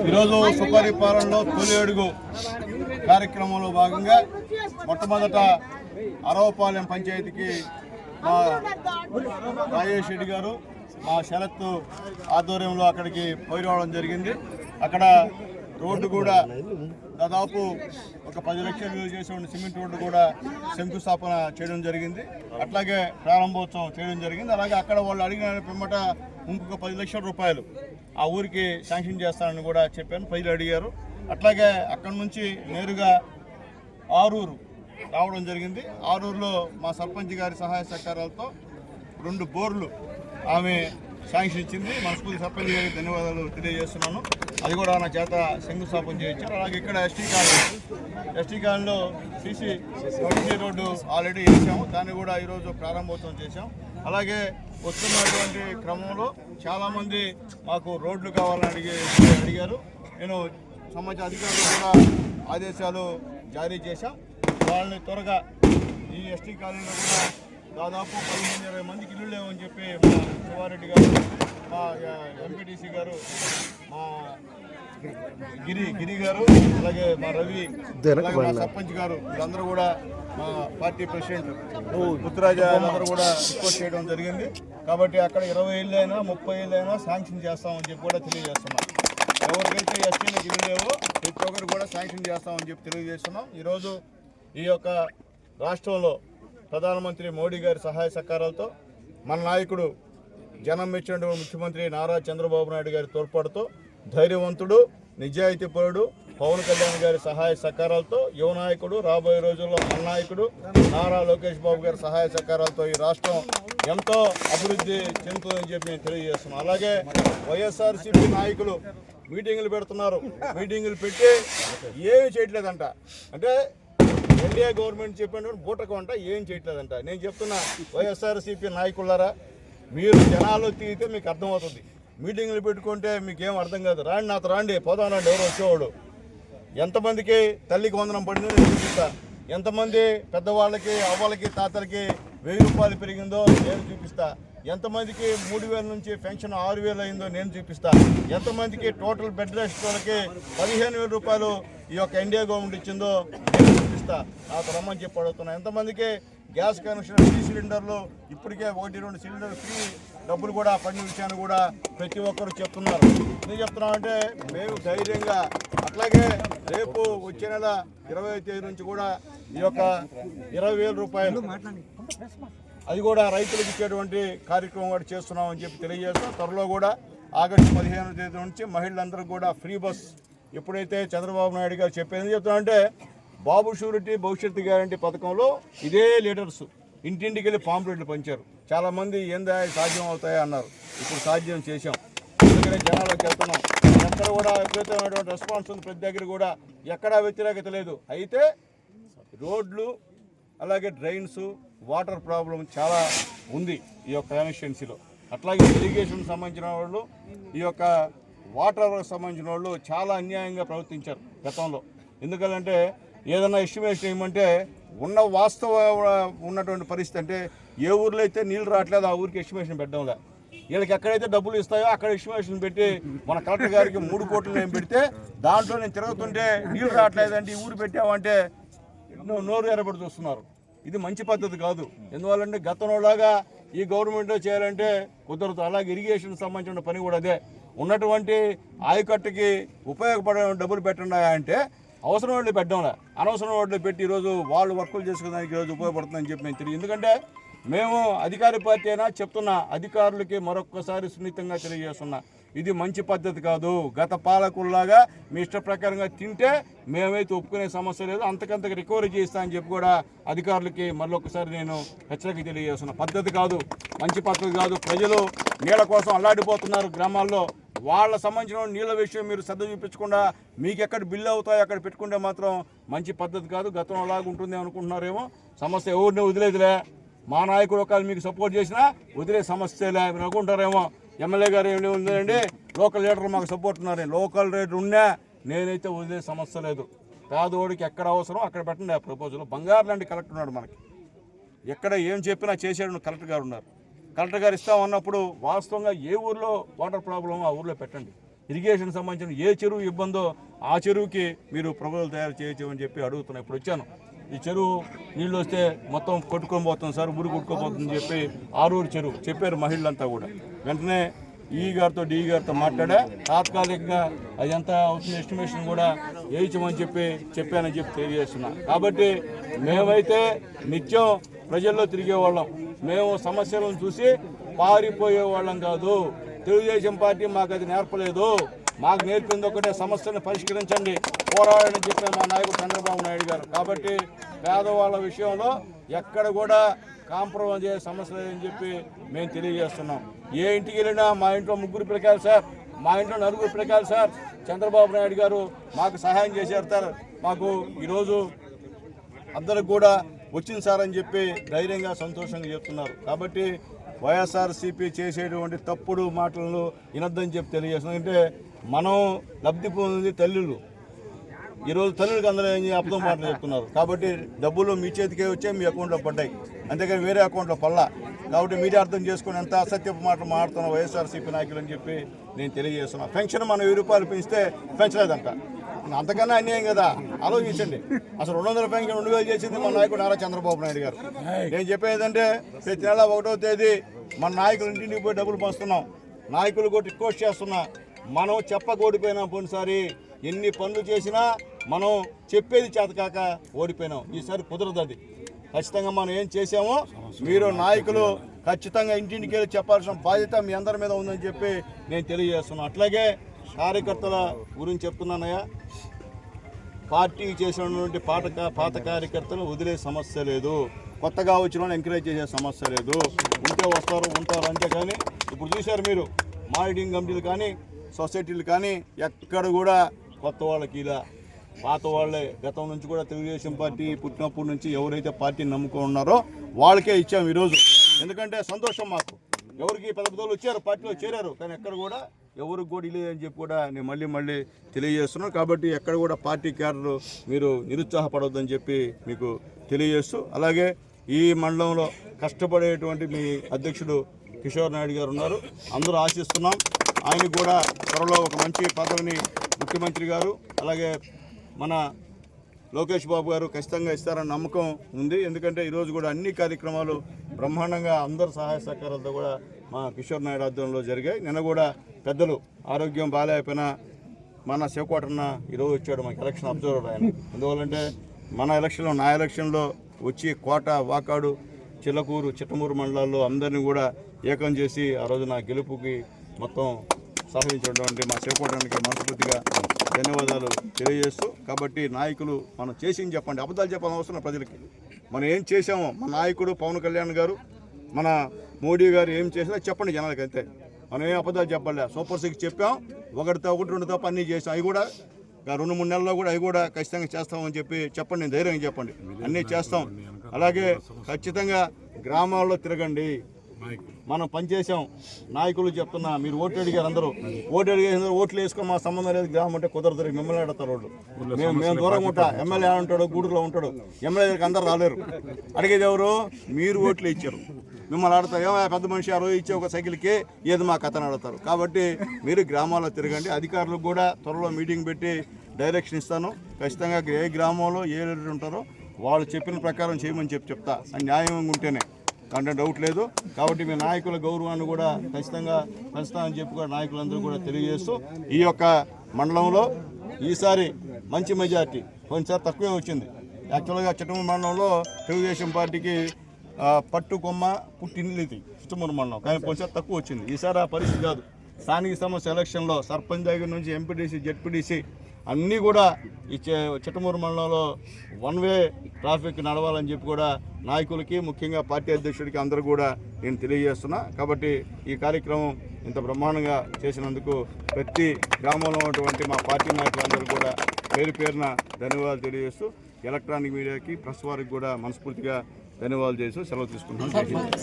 ఈరోజు సుపరిపాలనలో తొలి అడుగు కార్యక్రమంలో భాగంగా మొట్టమొదట అరవపాలెం పంచాయతీకి మా రాజేష్ రెడ్డి గారు మా శరత్ ఆధ్వర్యంలో అక్కడికి పోయి రావడం జరిగింది. అక్కడ రోడ్డు కూడా దాదాపు ఒక 10 లక్షలు విలువ చేసే సిమెంట్ రోడ్డు కూడా శంకుస్థాపన చేయడం జరిగింది. అట్లాగే ప్రారంభోత్సవం చేయడం జరిగింది. అలాగే అక్కడ వాళ్ళు అడిగిన పిమ్మట ఇంకొక 10 లక్షల రూపాయలు ఆ ఊరికి శాంక్షన్ చేస్తానని కూడా చెప్పాను. ప్రజలు అడిగారు. అట్లాగే అక్కడి నుంచి నేరుగా ఆరూరు రావడం జరిగింది. ఆరూరులో మా సర్పంచ్ గారి సహాయ సహకారాలతో 2 బోర్లు ఆమె శాంక్షన్ ఇచ్చింది. మనస్ఫూర్తి సర్పంచ్ గారికి ధన్యవాదాలు తెలియజేస్తున్నాను. అది కూడా నా చేత శంకుస్థాపన చేయించారు. అలాగే ఇక్కడ ఎస్టీ కాలనీలో సీసీ రోడ్డు ఆల్రెడీ వేసాము. దాన్ని కూడా ఈరోజు ప్రారంభోత్సవం చేశాం. అలాగే వస్తున్నటువంటి క్రమంలో చాలామంది మాకు రోడ్లు కావాలని అడిగారు. నేను సంబంధించిన అధికారులు కూడా ఆదేశాలు జారీ చేశాం. వాళ్ళని త్వరగా ఈ ఎస్టీ కాలనీలో కూడా దాదాపు 15-20 మందికి ఇల్లు లేవని చెప్పి మా శివారెడ్డి గారు, మా ఎంపీటీసీ గారు, మా గిరి గారు, అలాగే మా రవి, అలాగే మా సర్పంచ్ గారు, వీళ్ళందరూ కూడా మా పార్టీ ప్రెసిడెంట్ పుత్రాజ అందరూ కూడా రిక్వెస్ట్ చేయడం జరిగింది. కాబట్టి అక్కడ 20 ఏళ్ళు అయినా 30 ఏళ్ళు అయినా శాంక్షన్ చేస్తామని చెప్పి కూడా తెలియజేస్తున్నాం. ఎవరికైతే ఎస్టీలకు ఇల్లు లేవో ప్రతి ఒక్కరు కూడా శాంక్షన్ చేస్తామని చెప్పి తెలియజేస్తున్నాం. ఈరోజు ఈ యొక్క రాష్ట్రంలో ప్రధానమంత్రి మోడీ గారి సహాయ సహకారాలతో మన నాయకుడు జనం మెచ్చినటువంటి ముఖ్యమంత్రి నారా చంద్రబాబు నాయుడు గారి తోడ్పాటుతో ధైర్యవంతుడు, నిజాయితీపరుడు పవన్ కళ్యాణ్ గారి సహాయ సహకారాలతో యువ నాయకుడు, రాబోయే రోజుల్లో మన నాయకుడు నారా లోకేష్ బాబు గారి సహాయ సహకారాలతో ఈ రాష్ట్రం ఎంతో అభివృద్ధి చెందుతుందని చెప్పి నేను తెలియజేస్తున్నాను. అలాగే వైఎస్ఆర్సీపీ నాయకులు మీటింగులు పెడుతున్నారు. మీటింగులు పెట్టి ఏమీ చేయట్లేదంట. అంటే ఎన్డీఏ గవర్నమెంట్ చెప్పిన బూటకం అంట, ఏం చేయట్లేదంట. నేను చెప్తున్నా వైఎస్ఆర్సీపీ నాయకులారా, మీరు జనాలు తిరిగితే మీకు అర్థమవుతుంది. మీటింగులు పెట్టుకుంటే మీకేం అర్థం కాదు. రాండి, నాతో రాండి, పోదాం రండి. ఎవరు వచ్చేవాడు ఎంతమందికి తల్లికి వందనం పడిందో నేను చూపిస్తా. ఎంతమంది పెద్దవాళ్ళకి, అవ్వలకి, తాతలకి 1000 రూపాయలు పెరిగిందో నేను చూపిస్తా. ఎంతమందికి 3000 నుంచి పెన్షన్ 6000 అయిందో నేను చూపిస్తా. ఎంతమందికి టోటల్ బెడ్ రెస్ట్ వాళ్ళకి 15,000 రూపాయలు ఈ యొక్క ఎన్డీఏ గవర్నమెంట్ ఇచ్చిందో నేను చూపిస్తా. నాతో రమ్మని చెప్పి అడుగుతున్నా. ఎంతమందికి గ్యాస్ కనెక్షన్, 3 సిలిండర్లు ఇప్పటికే 1-2 సిలిండర్ ఫ్రీ డబ్బులు కూడా పడిన విషయాన్ని కూడా ప్రతి ఒక్కరు చెప్తున్నారు. ఎందుకు చెప్తున్నామంటే మేము ధైర్యంగా, అట్లాగే రేపు వచ్చే నెల 20వ తేదీ నుంచి కూడా ఈ యొక్క 20,000 రూపాయలు అది కూడా రైతులకు ఇచ్చేటువంటి కార్యక్రమం కూడా చేస్తున్నామని చెప్పి తెలియజేస్తాం. త్వరలో కూడా ఆగస్టు 15వ తేదీ నుంచి మహిళలందరికీ కూడా ఫ్రీ బస్ ఎప్పుడైతే చంద్రబాబు నాయుడు గారు చెప్పేది చెప్తామంటే, బాబు షూరిటీ భవిష్యత్తు గ్యారంటీ పథకంలో ఇదే లీడర్స్ ఇంటింటికి వెళ్ళి పాంప్లెట్లు పంచారు. చాలామంది ఏందా సాధ్యం అవుతాయా అన్నారు. ఇప్పుడు సాధ్యం చేశాం. అందుకనే జనాలకు వెళ్తున్నాం. ఎక్కడ కూడా విపరీతమైనటువంటి రెస్పాన్స్ ఉంది. ప్రతి దగ్గర కూడా ఎక్కడా వ్యతిరేకత లేదు. అయితే రోడ్లు, అలాగే డ్రైన్స్, వాటర్ ప్రాబ్లం చాలా ఉంది ఈ యొక్క కాన్స్టిట్యున్సీలో. అట్లాగే ఇరిగేషన్ సంబంధించిన వాళ్ళు, ఈ యొక్క వాటర్ సంబంధించిన వాళ్ళు చాలా అన్యాయంగా ప్రవర్తించారు గతంలో. ఎందుకంటే ఏదన్నా ఎస్టిమేషన్ ఏమంటే ఉన్న వాస్తవ ఉన్నటువంటి పరిస్థితి, అంటే ఏ ఊర్లో అయితే నీళ్ళు రావట్లేదు ఆ ఊరికి ఎస్టిమేషన్ పెట్టడంలే. వీళ్ళకి ఎక్కడైతే డబ్బులు ఇస్తాయో అక్కడ ఎస్టిమేషన్ పెట్టి మన కలెక్టర్ గారికి 3 కోట్లు నేను పెడితే దాంట్లో నేను తిరుగుతుంటే నీళ్ళు రావట్లేదంటే ఈ ఊరు పెట్టామంటే నోరు ఎరబడి చూస్తున్నారు. ఇది మంచి పద్ధతి కాదు. ఎందువల్లంటే గతంలోలాగా ఈ గవర్నమెంట్ చేయాలంటే కుదరదు. అలాగే ఇరిగేషన్ సంబంధించిన పని కూడా అదే. ఉన్నటువంటి ఆయకట్టుకి ఉపయోగపడే డబ్బులు పెట్టండి అంటే అవసరం వాళ్ళు పెట్టడంలే, అనవసరం వాళ్ళు పెట్టి ఈరోజు వాళ్ళు వర్కులు చేసుకోవడానికి ఈరోజు ఉపయోగపడుతుందని చెప్పి నేను తెలియదు. ఎందుకంటే మేము అధికార పార్టీ అయినా చెప్తున్నా, అధికారులకి మరొక్కసారి సున్నితంగా తెలియజేస్తున్నా, ఇది మంచి పద్ధతి కాదు. గత పాలకుల్లాగా మీ ఇష్ట ప్రకారంగా తింటే మేమైతే ఒప్పుకునే సమస్య లేదు, అంతకంతకు రికవరీ చేస్తా అని చెప్పి కూడా అధికారులకి మరొకసారి నేను హెచ్చరిక తెలియజేస్తున్నా. పద్ధతి కాదు, మంచి పద్ధతి కాదు. ప్రజలు నీళ్ళ కోసం అల్లాడిపోతున్నారు గ్రామాల్లో. వాళ్ళ సంబంధించిన నీళ్ళ విషయం మీరు శ్రద్ధ చూపించకుండా మీకు ఎక్కడ బిల్లు అవుతాయో అక్కడ పెట్టుకుంటే మాత్రం మంచి పద్ధతి కాదు. గతం అలాగా ఉంటుంది అనుకుంటున్నారేమో. సమస్య ఎవరిని వదిలేదులే, మా నాయకుడు ఒకవేళ మీకు సపోర్ట్ చేసినా వదిలే సమస్యలే మీరు అనుకుంటారేమో. ఎమ్మెల్యే గారు ఏమి ఉందండి, లోకల్ లీడర్లు మాకు సపోర్ట్ ఉన్నారు. లోకల్ లీడర్ ఉన్నా నేనైతే వదిలే సమస్య లేదు. పేదోడికి ఎక్కడ అవసరం అక్కడ పెట్టండి. ఆ ప్రపోజల్ బంగారు లాంటి కలెక్టర్ ఉన్నాడు మనకి. ఎక్కడ ఏం చెప్పినా చేసేడు కలెక్టర్ గారు ఉన్నారు. కలెక్టర్ గారు ఇస్తామన్నప్పుడు వాస్తవంగా ఏ ఊర్లో వాటర్ ప్రాబ్లం ఆ ఊర్లో పెట్టండి. ఇరిగేషన్ సంబంధించిన ఏ చెరువు ఇబ్బందో ఆ చెరువుకి మీరు ప్రపోజల్ తయారు చేయొచ్చు అని చెప్పి అడుగుతున్నా. ఇప్పుడు వచ్చాను, ఈ చెరువు నీళ్ళు వస్తే మొత్తం కొట్టుకొని పోతుంది సార్, ఊరు కొట్టుకోపోతుందని చెప్పి ఆరూరు చెరువు చెప్పారు మహిళలంతా కూడా. వెంటనే ఈ గారితో డి గారితో మాట్లాడా, తాత్కాలికంగా అది ఎంత అవుతుంది ఎస్టిమేషన్ కూడా వేయించమని చెప్పానని చెప్పి తెలియజేస్తున్నా. కాబట్టి మేమైతే నిత్యం ప్రజల్లో తిరిగేవాళ్ళం, మేము సమస్యలను చూసి పారిపోయే వాళ్ళం కాదు. తెలుగుదేశం పార్టీ మాకు అది నేర్పలేదు. మాకు నేర్పింది ఒకటే, సమస్యను పరిష్కరించండి, పోరాడని చెప్పిన మా నాయకుడు చంద్రబాబు నాయుడు గారు. కాబట్టి పేదవాళ్ళ విషయంలో ఎక్కడ కూడా కాంప్రమైజ్ అయ్యే సమస్య లేదని చెప్పి మేము తెలియజేస్తున్నాం. ఏ ఇంటికి వెళ్ళినా మా ఇంట్లో 3 పిల్లకాయలు సార్, మా ఇంట్లో 4 పిల్లకాయలు సార్, చంద్రబాబు నాయుడు గారు మాకు సహాయం చేశారు సార్, మాకు ఈరోజు అందరికి కూడా వచ్చింది సార్ అని చెప్పి ధైర్యంగా సంతోషంగా చెప్తున్నారు. కాబట్టి వైఎస్ఆర్సీపీ చేసేటువంటి తప్పుడు మాటలను వినొద్దని చెప్పి తెలియజేస్తున్నాం. అంటే మనం లబ్ధి పొందింది తల్లులు, ఈరోజు తల్లులకు అందరూ ఏం అబద్ధం మాటలు చెప్తున్నారు. కాబట్టి డబ్బులు మీ చేతికే వచ్చాయి, మీ అకౌంట్లో పడ్డాయి, అంతేకాని వేరే అకౌంట్లో పల్లా. కాబట్టి మీరే అర్థం చేసుకుని ఎంత అసత్యపు మాటలు మాట్లాడుతున్న వైఎస్ఆర్సీపీ నాయకులు అని చెప్పి నేను తెలియజేస్తున్నాను. పెన్షన్ మనం 1000 రూపాయలు పెంచితే పెంచలేదంట, అంతకన్నా అన్యాయం కదా, ఆలోచించండి. అసలు 200 పెన్షన్ 2000 చేసింది మన నాయకుడు నారా చంద్రబాబు నాయుడు గారు. నేను చెప్పేదంటే ప్రతి నెల 1వ తేదీ మన నాయకులు ఇంటికి పోయి డబ్బులు పంచుతున్నాం. నాయకులు కూడా రిక్వెస్ట్ చేస్తున్నా, మనం చెప్పకూడిపోయినా పోయినసారి ఎన్ని పనులు చేసినా మనం చెప్పేది చేతకాక ఓడిపోయినాం. ఈసారి కుదరదు. అది ఖచ్చితంగా మనం ఏం చేసామో మీరు నాయకులు ఖచ్చితంగా ఇంటింటికి వెళ్ళి చెప్పాల్సిన బాధ్యత మీ అందరి మీద ఉందని చెప్పి నేను తెలియజేస్తున్నాను. అట్లాగే కార్యకర్తల గురించి చెప్తున్నానయ్యా, పార్టీకి చేసినటువంటి పాత కార్యకర్తలు వదిలే సమస్య లేదు, కొత్తగా వచ్చిన వాళ్ళు ఎంకరేజ్ చేసే సమస్య లేదు. ఉంటే వస్తారు, ఉంటారు, అంతేకాని ఇప్పుడు చూశారు మీరు మానిటరింగ్ కమిటీలు కానీ సొసైటీలు కానీ ఎక్కడ కూడా కొత్త వాళ్ళకి ఇలా పాత వాళ్ళే గతం నుంచి కూడా తెలుగుదేశం పార్టీ పుట్టినప్పటి నుంచి ఎవరైతే పార్టీని నమ్ముకొని ఉన్నారో వాళ్ళకే ఇచ్చాం ఈరోజు. ఎందుకంటే సంతోషం మాకు, ఎవరికి పెద్ద పెద్దలు వచ్చారు పార్టీలో చేరారు, కానీ ఎక్కడ కూడా ఎవరికి కూడా లేదని చెప్పి కూడా నేను మళ్ళీ తెలియజేస్తున్నాను. కాబట్టి ఎక్కడ కూడా పార్టీ క్యాడర్ మీరు నిరుత్సాహపడవద్దని చెప్పి మీకు తెలియజేస్తూ, అలాగే ఈ మండలంలో కష్టపడేటువంటి మీ అధ్యక్షుడు కిషోర్ నాయుడు గారు ఉన్నారు, అందరూ ఆశిస్తున్నాం. ఆయనకు కూడా త్వరలో ఒక మంచి పదవిని ముఖ్యమంత్రి గారు అలాగే మన లోకేష్ బాబు గారు ఖచ్చితంగా ఇస్తారన్న నమ్మకం ఉంది. ఎందుకంటే ఈరోజు కూడా అన్ని కార్యక్రమాలు బ్రహ్మాండంగా అందరు సహాయ సహకారాలతో కూడా మా కిషోర్ నాయుడు ఆధ్వర్యంలో జరిగాయి. నిన్న కూడా పెద్దలు ఆరోగ్యం బాగాలేకపోయినా మన శివకోటన్న ఈరోజు వచ్చాడు మాకు ఎలక్షన్ అబ్జర్వర్ ఆయన. ఎందువల్లంటే మన ఎలక్షన్లో నా ఎలక్షన్లో వచ్చి కోట, వాకాడు, చిల్లకూరు, చిట్టమూరు మండలాల్లో అందరినీ కూడా ఏకం చేసి ఆ రోజు నా గెలుపుకి మొత్తం సహకరించినటువంటి మా శివకోటానికి మనస్ఫూర్తిగా ధన్యవాదాలు తెలియజేస్తూ, కాబట్టి నాయకులు మనం చేసింది చెప్పండి, అబద్ధాలు చెప్పాల్సిన అవసరం ప్రజలకి. మనం ఏం చేసామో మన నాయకుడు పవన్ కళ్యాణ్ గారు, మన మోడీ గారు ఏం చేసినా చెప్పండి జనాలకి, అంతే. మనం ఏం అబద్ధాలు చెప్పలే. సూపర్ 6 చెప్పాం, 1 తప్ప 1 2 తప్ప అన్నీ చేసాం. అవి కూడా 2-3 నెలల్లో కూడా అవి కూడా ఖచ్చితంగా చేస్తామని చెప్పి చెప్పండి, నేను ధైర్యంగా చెప్పండి, అన్నీ చేస్తాం. అలాగే ఖచ్చితంగా గ్రామాల్లో తిరగండి, మనం పనిచేసాం. నాయకులు చెప్తున్నా, మీరు ఓట్లు అడిగారు, అందరూ ఓట్లు అడిగేసి ఓట్లు వేసుకొని మా సంబంధం లేదు గ్రామం అంటే కుదరదు, మిమ్మల్ని అడుగుతారు వాళ్ళు. మేము దూరంగా ఉంటా, ఎమ్మెల్యే ఉంటాడు, గూడూరులో ఉంటాడు, ఎమ్మెల్యే దగ్గరికి అందరూ రాలేరు. అడిగేది ఎవరు? మీరు ఓట్లు ఇచ్చారు, మిమ్మల్ని ఆడతారు. ఏమో పెద్ద మనిషి ఆ రోజు ఇచ్చే ఒక సైకిల్కి ఏది మా కథను ఆడతారు. కాబట్టి మీరు గ్రామాల్లో తిరగండి. అధికారులకు కూడా త్వరలో మీటింగ్ పెట్టి డైరెక్షన్ ఇస్తాను. ఖచ్చితంగా ఏ గ్రామంలో ఏ లీడర్ ఉంటారో వాళ్ళు చెప్పిన ప్రకారం చేయమని చెప్తా, న్యాయంగా ఉంటేనే, అంటే డౌట్ లేదు. కాబట్టి మీ నాయకుల గౌరవాన్ని కూడా ఖచ్చితంగా పెంచుతామని చెప్పి కూడా నాయకులందరూ కూడా తెలియజేస్తూ, ఈ యొక్క మండలంలో ఈసారి మంచి మెజార్టీ, కొంచెం తక్కువే వచ్చింది. యాక్చువల్గా చిట్టమూరు మండలంలో తెలుగుదేశం పార్టీకి పట్టు కొమ్మ పుట్టినది చిట్టమూరు మండలం, కానీ కొంచెం తక్కువ వచ్చింది. ఈసారి ఆ పరిస్థితి కాదు. స్థానిక సంస్థ ఎలక్షన్లో సర్పంచ్ దగ్గర నుంచి ఎంపీటీసీ, జెడ్పీటీసీ అన్నీ కూడా ఈ చిట్టమూరు మండలంలో 1 వే ట్రాఫిక్ నడవాలని చెప్పి కూడా నాయకులకి, ముఖ్యంగా పార్టీ అధ్యక్షుడికి అందరూ కూడా నేను తెలియజేస్తున్నా. కాబట్టి ఈ కార్యక్రమం ఇంత బ్రహ్మాండంగా చేసినందుకు ప్రతి గ్రామంలో ఉన్నటువంటి మా పార్టీ నాయకులందరూ కూడా పేరున ధన్యవాదాలు తెలియజేస్తూ, ఎలక్ట్రానిక్ మీడియాకి, ప్రెస్ వారికి కూడా మనస్ఫూర్తిగా ధన్యవాదాలు చేస్తూ సెలవు తీసుకుంటున్నాను.